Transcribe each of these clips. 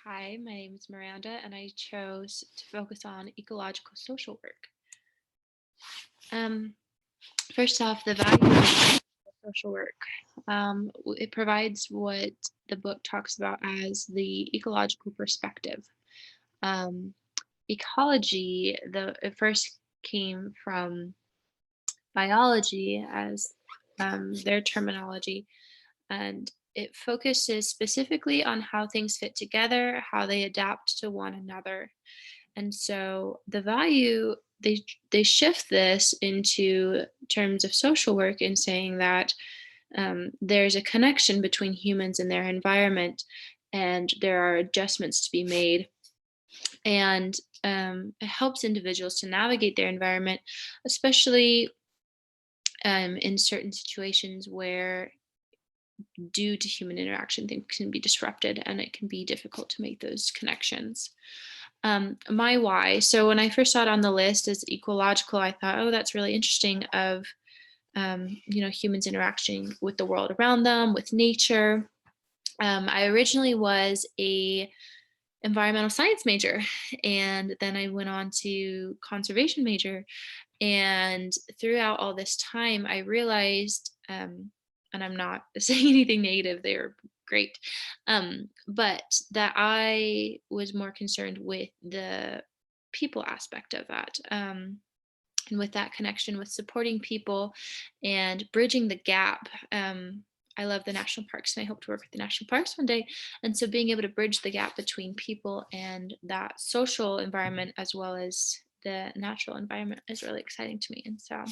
Hi, my name is Miranda, and I chose to focus on ecological social work. Um, First off, the value of social work. It provides what the book talks about as the ecological perspective. Um, Ecology, it first came from biology as their terminology, and it focuses specifically on how things fit together, how they adapt to one another. And so the value they shift this into terms of social work in saying that there's a connection between humans and their environment, and there are adjustments to be made, and it helps individuals to navigate their environment, especially in certain situations where, due to human interaction, things can be disrupted and it can be difficult to make those connections. My why. So when I first saw it on the list as ecological, I thought, oh, that's really interesting. Of humans interacting with the world around them, with nature. I originally was a environmental science major, and then I went on to conservation major. And throughout all this time, I realized, and I'm not saying anything negative, they were great, but that I was more concerned with the people aspect of that. And with that connection with supporting people and bridging the gap. I love the national parks and I hope to work with the national parks one day. And so being able to bridge the gap between people and that social environment as well as the natural environment is really exciting to me. And so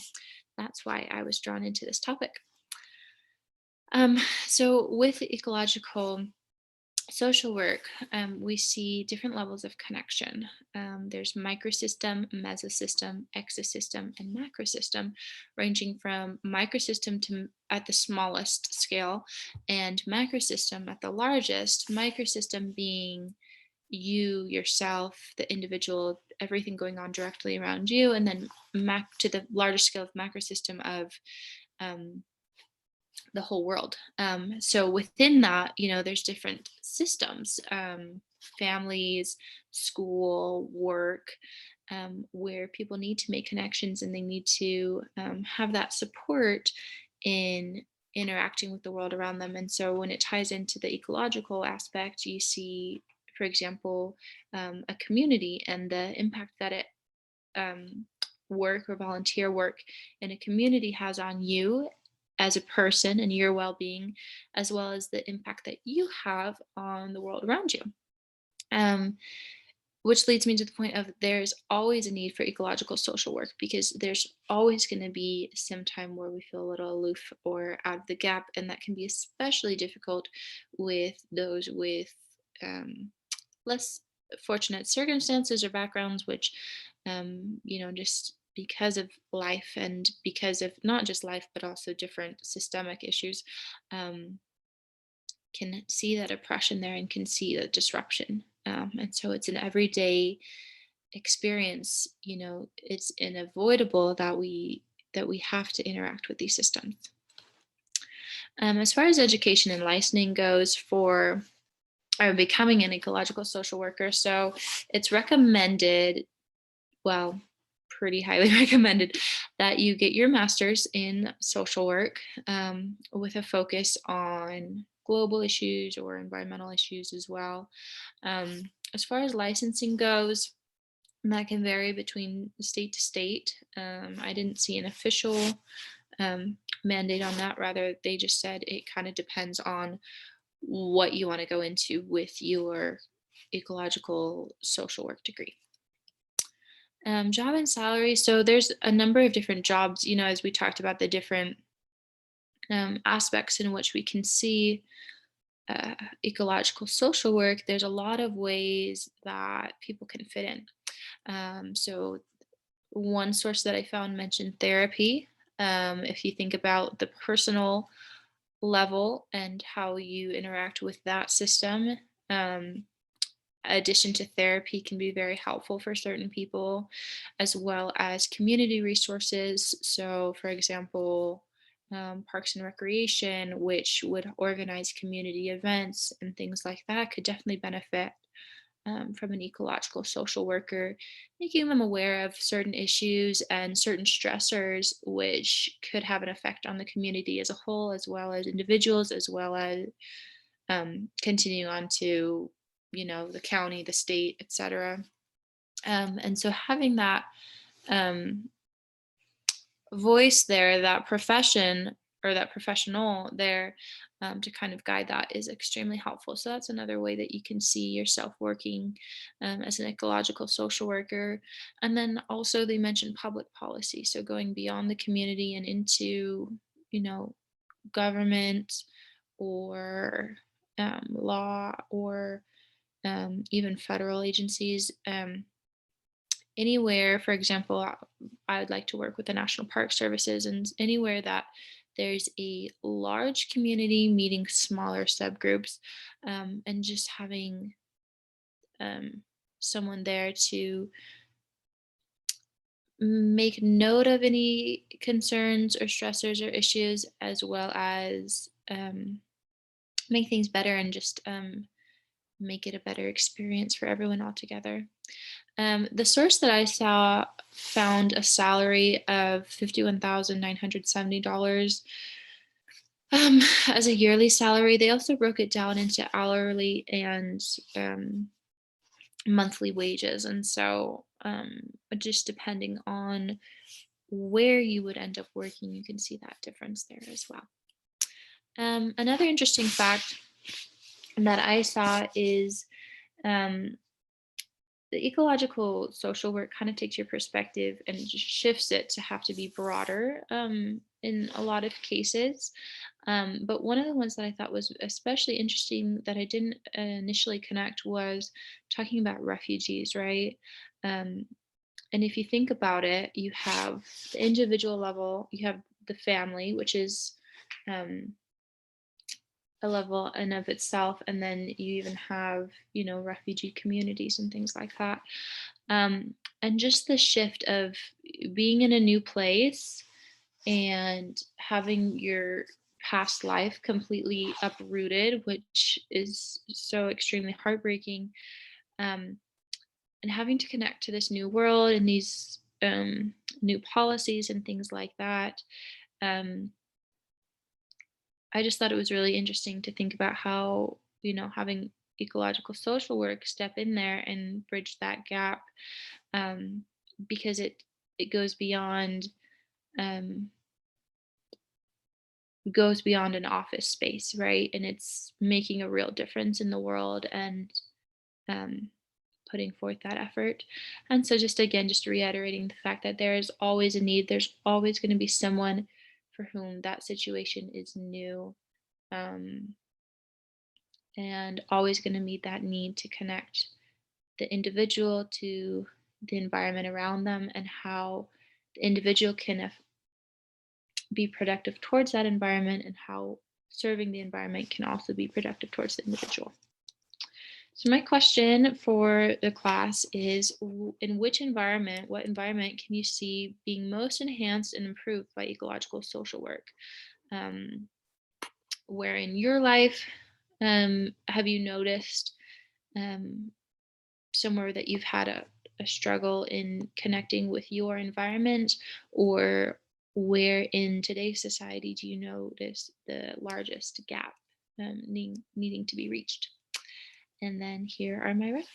that's why I was drawn into this topic. Um, so with ecological social work, we see different levels of connection. There's microsystem, mesosystem, exosystem, and macrosystem, ranging from microsystem to at the smallest scale, and macrosystem at the largest. Microsystem being you, yourself, the individual, everything going on directly around you, and then mac to the larger scale of macrosystem of um, the whole world. So within that, there's different systems, families, school, work, where people need to make connections and they need to have that support in interacting with the world around them. And so when it ties into the ecological aspect, you see, for example, a community and the impact that it um, work or volunteer work in a community has on you as a person and your well-being, as well as the impact that you have on the world around you. um, which leads me to the point of there's always a need for ecological social work, because there's always going to be some time where we feel a little aloof or out of the gap, and that can be especially difficult with those with um, less fortunate circumstances or backgrounds, which, just because of life and because of not just life, but also different systemic issues, um, can see that oppression there and can see the disruption. And so it's an everyday experience. It's unavoidable that we have to interact with these systems. As far as education and licensing goes for becoming an ecological social worker, so it's recommended, well, pretty highly recommended, that you get your master's in social work, with a focus on global issues or environmental issues as well. As far as licensing goes, that can vary between state to state. I didn't see an official mandate on that. Rather, they just said it kind of depends on what you want to go into with your ecological social work degree. Job and salary. So there's a number of different jobs, as we talked about the different aspects in which we can see ecological social work. There's a lot of ways that people can fit in. So one source that I found mentioned therapy. If you think about the personal level and how you interact with that system, addition to therapy can be very helpful for certain people, as well as community resources. So, for example, Parks and Recreation, which would organize community events and things like that, could definitely benefit from an ecological social worker, making them aware of certain issues and certain stressors, which could have an effect on the community as a whole, as well as individuals, as well as continuing on to, the county, the state, etc. And so having that um, voice there, that profession or that professional there to kind of guide that is extremely helpful. So that's another way that you can see yourself working as an ecological social worker. And then also they mentioned public policy. So going beyond the community and into, you know, government or law or even federal agencies. Anywhere, for example, I would like to work with the National Park Services and anywhere that there's a large community meeting smaller subgroups and just having um, someone there to make note of any concerns or stressors or issues, as well as make things better and just make it a better experience for everyone altogether. The source that I saw found a salary of $51,970 as a yearly salary. They also broke it down into hourly and monthly wages. And so, just depending on where you would end up working, you can see that difference there as well. Another interesting fact that I saw is um, the ecological social work kind of takes your perspective and just shifts it to have to be broader in a lot of cases. But one of the ones that I thought was especially interesting that I didn't initially connect was talking about refugees, right? Um, and if you think about it, you have the individual level, you have the family, which is um, a level in of itself, and then you even have, refugee communities and things like that. And just the shift of being in a new place and having your past life completely uprooted, which is so extremely heartbreaking, um, and having to connect to this new world and these new policies and things like that. Um, I just thought it was really interesting to think about how, having ecological social work step in there and bridge that gap, um, because it um, goes beyond an office space, right? And it's making a real difference in the world and um, putting forth that effort. And so, just again, just reiterating the fact that there is always a need. There's always going to be someone for whom that situation is new. Um, and always going to meet that need to connect the individual to the environment around them and how the individual can be productive towards that environment and how serving the environment can also be productive towards the individual. So my question for the class is in what environment can you see being most enhanced and improved by ecological social work? Um, where in your life have you noticed um, somewhere that you've had a struggle in connecting with your environment, or where in today's society do you notice the largest gap needing to be reached? And then here are my